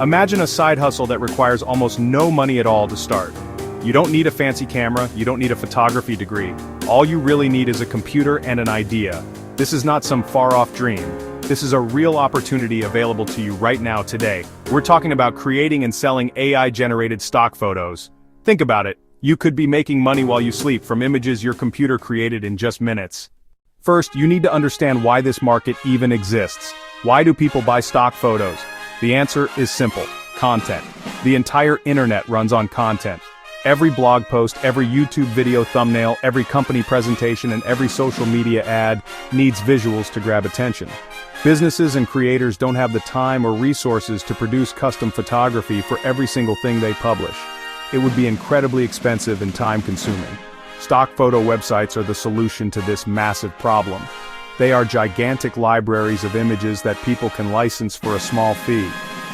Imagine a side hustle that requires almost no money at all to start. You don't need a fancy camera, you don't need a photography degree. All you really need is a computer and an idea. This is not some far-off dream. This is a real opportunity available to you right now today. We're talking about creating and selling AI-generated stock photos. Think about it. You could be making money while you sleep from images your computer created in just minutes. First, you need to understand why this market even exists. Why do people buy stock photos? The answer is simple: content. The entire internet runs on content. Every blog post, every YouTube video thumbnail, every company presentation, and every social media ad needs visuals to grab attention. Businesses and creators don't have the time or resources to produce custom photography for every single thing they publish. It would be incredibly expensive and time-consuming. Stock photo websites are the solution to this massive problem. They are gigantic libraries of images that people can license for a small fee.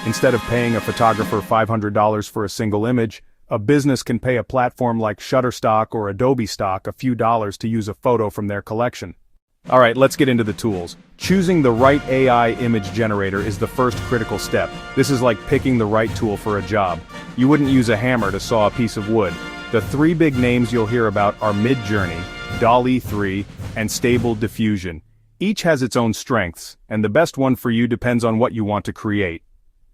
Instead of paying a photographer $500 for a single image, a business can pay a platform like Shutterstock or Adobe Stock a few dollars to use a photo from their collection. Alright, let's get into the tools. Choosing the right AI image generator is the first critical step. This is like picking the right tool for a job. You wouldn't use a hammer to saw a piece of wood. The three big names you'll hear about are Midjourney, DALL-E 3, and Stable Diffusion. Each has its own strengths, and the best one for you depends on what you want to create.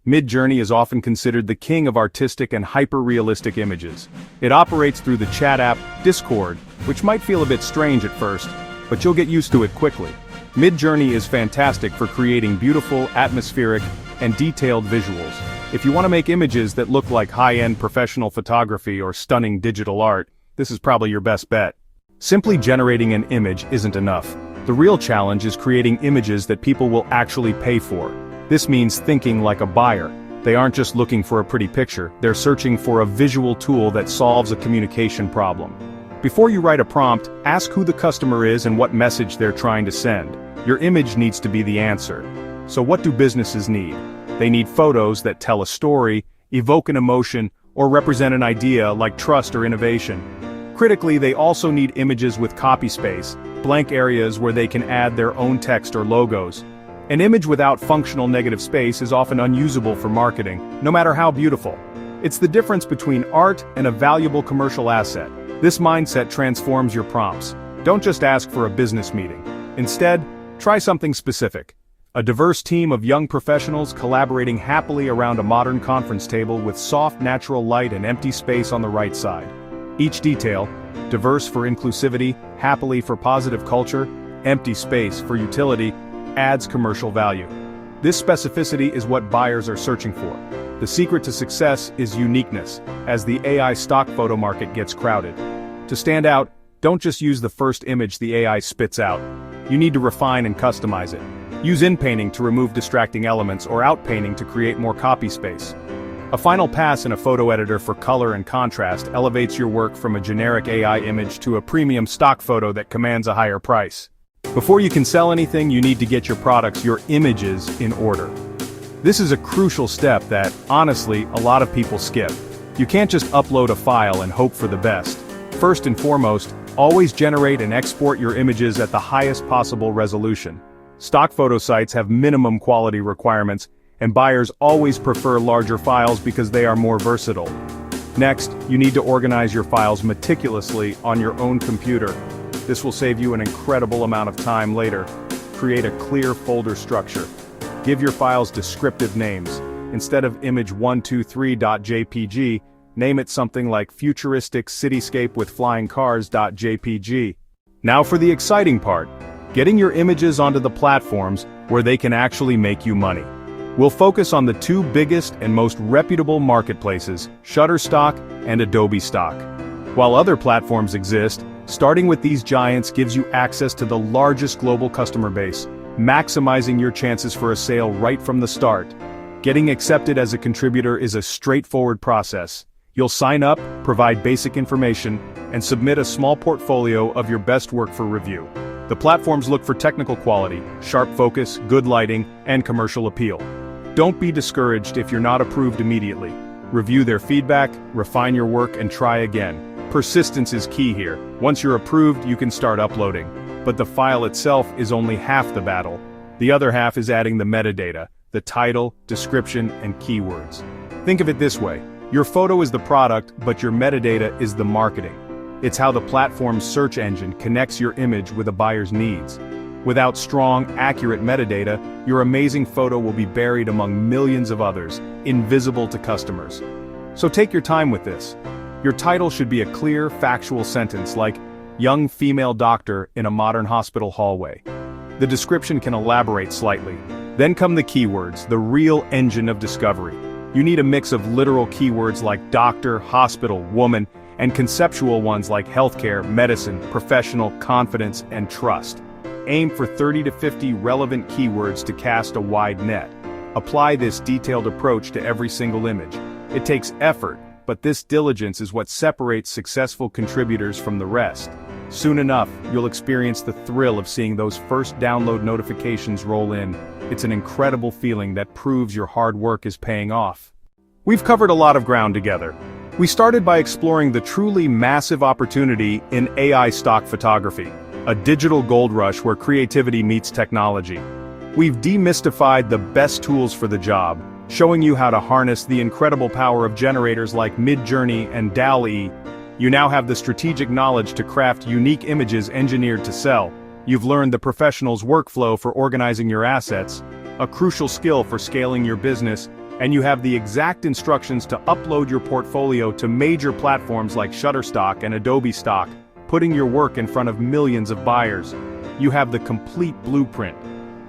Midjourney is often considered the king of artistic and hyper-realistic images. It operates through the chat app Discord, which might feel a bit strange at first, but you'll get used to it quickly. Midjourney is fantastic for creating beautiful, atmospheric, and detailed visuals. If you want to make images that look like high-end professional photography or stunning digital art, this is probably your best bet. Simply generating an image isn't enough. The real challenge is creating images that people will actually pay for. This means thinking like a buyer. They aren't just looking for a pretty picture, they're searching for a visual tool that solves a communication problem. Before you write a prompt, ask who the customer is and what message they're trying to send. Your image needs to be the answer. So what do businesses need? They need photos that tell a story, evoke an emotion, or represent an idea like trust or innovation. Critically, they also need images with copy space, blank areas where they can add their own text or logos. An image without functional negative space is often unusable for marketing, no matter how beautiful. It's the difference between art and a valuable commercial asset. This mindset transforms your prompts. Don't just ask for a business meeting. Instead, try something specific. A diverse team of young professionals collaborating happily around a modern conference table with soft natural light and empty space on the right side. Each detail, diverse for inclusivity, happily for positive culture, empty space for utility, adds commercial value. This specificity is what buyers are searching for. The secret to success is uniqueness, as the AI stock photo market gets crowded. To stand out, don't just use the first image the AI spits out. You need to refine and customize it. Use in-painting to remove distracting elements or out-painting to create more copy space. A final pass in a photo editor for color and contrast elevates your work from a generic AI image to a premium stock photo that commands a higher price. Before you can sell anything, you need to get your products, your images, in order. This is a crucial step that, honestly, a lot of people skip. You can't just upload a file and hope for the best. First and foremost, always generate and export your images at the highest possible resolution. Stock photo sites have minimum quality requirements, and buyers always prefer larger files because they are more versatile. Next, you need to organize your files meticulously on your own computer. This will save you an incredible amount of time later. Create a clear folder structure. Give your files descriptive names. Instead of image123.jpg, name it something like futuristic cityscape with flying cars.jpg. Now for the exciting part, getting your images onto the platforms where they can actually make you money. We'll focus on the two biggest and most reputable marketplaces, Shutterstock and Adobe Stock. While other platforms exist, starting with these giants gives you access to the largest global customer base, maximizing your chances for a sale right from the start. Getting accepted as a contributor is a straightforward process. You'll sign up, provide basic information, and submit a small portfolio of your best work for review. The platforms look for technical quality, sharp focus, good lighting, and commercial appeal. Don't be discouraged if you're not approved immediately. Review their feedback, refine your work, and try again. Persistence is key here. Once you're approved, you can start uploading. But the file itself is only half the battle. The other half is adding the metadata, the title, description, and keywords. Think of it this way. Your photo is the product, but your metadata is the marketing. It's how the platform's search engine connects your image with a buyer's needs. Without strong, accurate metadata, your amazing photo will be buried among millions of others, invisible to customers. So take your time with this. Your title should be a clear, factual sentence like, "Young female doctor in a modern hospital hallway." The description can elaborate slightly. Then come the keywords, the real engine of discovery. You need a mix of literal keywords like doctor, hospital, woman, and conceptual ones like healthcare, medicine, professional, confidence, and trust. Aim for 30 to 50 relevant keywords to cast a wide net. Apply this detailed approach to every single image. It takes effort, but this diligence is what separates successful contributors from the rest. Soon enough, you'll experience the thrill of seeing those first download notifications roll in. It's an incredible feeling that proves your hard work is paying off. We've covered a lot of ground together. We started by exploring the truly massive opportunity in AI stock photography, a digital gold rush where creativity meets technology. We've demystified the best tools for the job, showing you how to harness the incredible power of generators like Midjourney and DALL-E. You now have the strategic knowledge to craft unique images engineered to sell. You've learned the professional's workflow for organizing your assets, a crucial skill for scaling your business, and you have the exact instructions to upload your portfolio to major platforms like Shutterstock and Adobe Stock, putting your work in front of millions of buyers. You have the complete blueprint.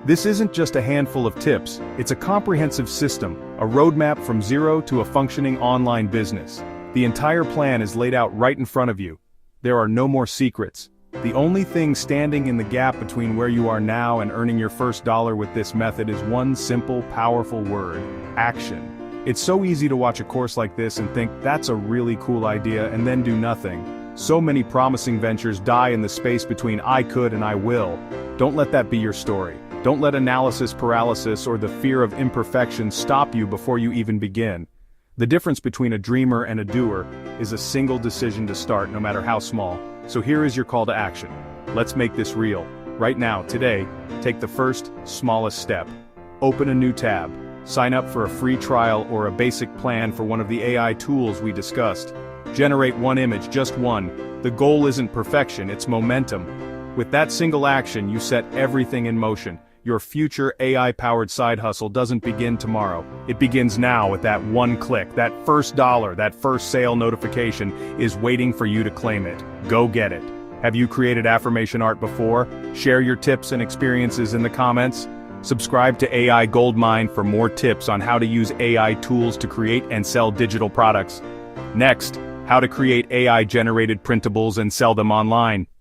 This isn't just a handful of tips, it's a comprehensive system, a roadmap from zero to a functioning online business. The entire plan is laid out right in front of you. There are no more secrets. The only thing standing in the gap between where you are now and earning your first dollar with this method is one simple, powerful word: action. It's so easy to watch a course like this and think, that's a really cool idea, and then do nothing. So many promising ventures die in the space between I could and I will. Don't let that be your story. Don't let analysis paralysis or the fear of imperfection stop you before you even begin. The difference between a dreamer and a doer is a single decision to start, no matter how small. So here is your call to action. Let's make this real. Right now, today, take the first, smallest step. Open a new tab. Sign up for a free trial or a basic plan for one of the AI tools we discussed. Generate one image, just one. The goal isn't perfection, it's momentum. With that single action, you set everything in motion. Your future AI-powered side hustle doesn't begin tomorrow. It begins now with that one click. That first dollar, that first sale notification is waiting for you to claim it. Go get it. Have you created affirmation art before? Share your tips and experiences in the comments. Subscribe to AI Goldmine for more tips on how to use AI tools to create and sell digital products. Next, how to create AI-generated printables and sell them online.